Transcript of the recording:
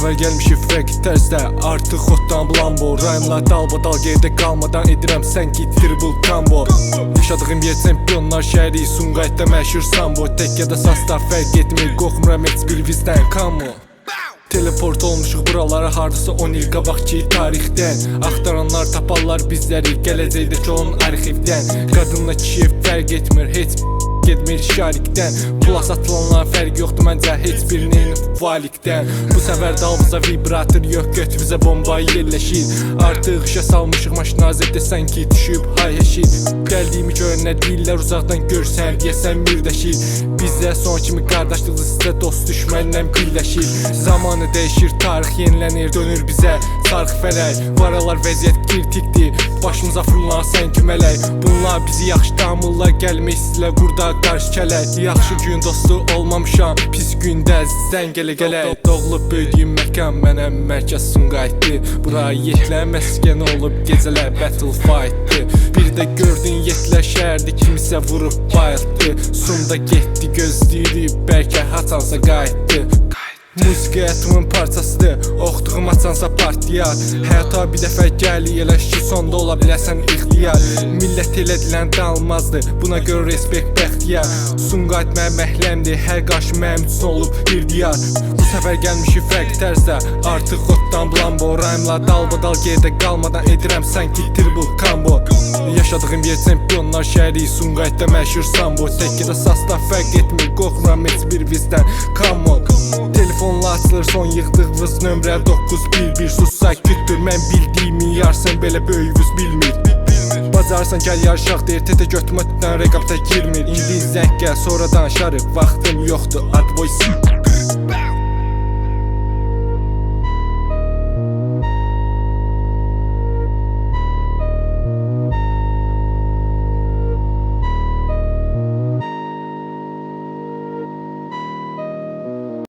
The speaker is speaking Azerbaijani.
səfər gəlmişik fərqli tərzdə, artıq xotdan blambo. Rayımlar dalbadal gerdə qalmadan edirəm sən ki triple combo. Yaşadığım yer çempionlar şəhəri, Sumqayıtda məşhur sambo. Tək ya da sasda fərq etmir, qorxmuram heç bir vizdən kamo. Teleport olmuşuq buralara hardasa 10 il qabaqki tarixdən. Axtaranlar taparlar bizləri, gələcəkdəki onun arxivdən. Qadınla kişi fərq etmir, heç getmir şarikdən. Pula satılanlar fərq yoxdur məncə heç birinin valikdən. Bu səfər dalımıza vibrator yox, götümüzə bomba yerləşir. Artıq işə salmışıq maşına zədəsən ki düşüb hay heşir. Gəldiyimi görənlər deyirlər uzaqdan görsən deyəsən mürdəşir. Bizdə son kimi qardaşlıqdır, sizdə dost düşmənlə birləşir. Zamanı dəyişir, tarix yenilənir, dönür bizə sarx fələk. Varalar vəziyyət kritikdir, başımıza fırlanan sən kümələk. Bunlar bizi yaxşı tamırlar, gəlmək istəyirlər qurda qarşı kələk. Yaxşı gün dostu olmamışam, pis gündə zəng gələ-gələk. Doğulub böyüdüyüm məkan mənəm mərkəz Sumqayıtdır. Bura yetlə məskən olub gecələr battle fight'dır. Bir də gördün yetlə şəhərdə kimisə vurub bayıltdı. Sumda getdi gözləyirdi, bəlkə haçansa qayıtdı. Müzik həyatımın parçasıdır, oxuduğum açansa partiyar. Həyata bir dəfə gəli eləş ki sonda ola biləsən ixtiyar. Millət elədilən dalmazdır, buna görə respekt bəxtiyar. Sumqayıt mənim məhləmdir, hər qarşı mənim üçün olub bir diyar. Bu səfər gəlmişik fərqli tərzdə, artıq xotdan blambo. Rayımlar dalbadal gerdə qalmadan edirəm sən ki triple combo. Yaşadığım yer çempionlar şəhəri, Sumqayıtda məşhur sambo. Tək ya da sasda fərq etmir, qorxmuram heç bir vizdən kamo. Telefonla açılır son yığdığımız nömrə 911. Sussa kütür, mən bildiyimi yarsan belə böyüyüz bilmir. Bacarsan gəl yarışaq deyir, tete götürməkdən rəqabda girmir. İndi zəng gəl, sonra danışarıq, vaxtım yoxdur, advoice.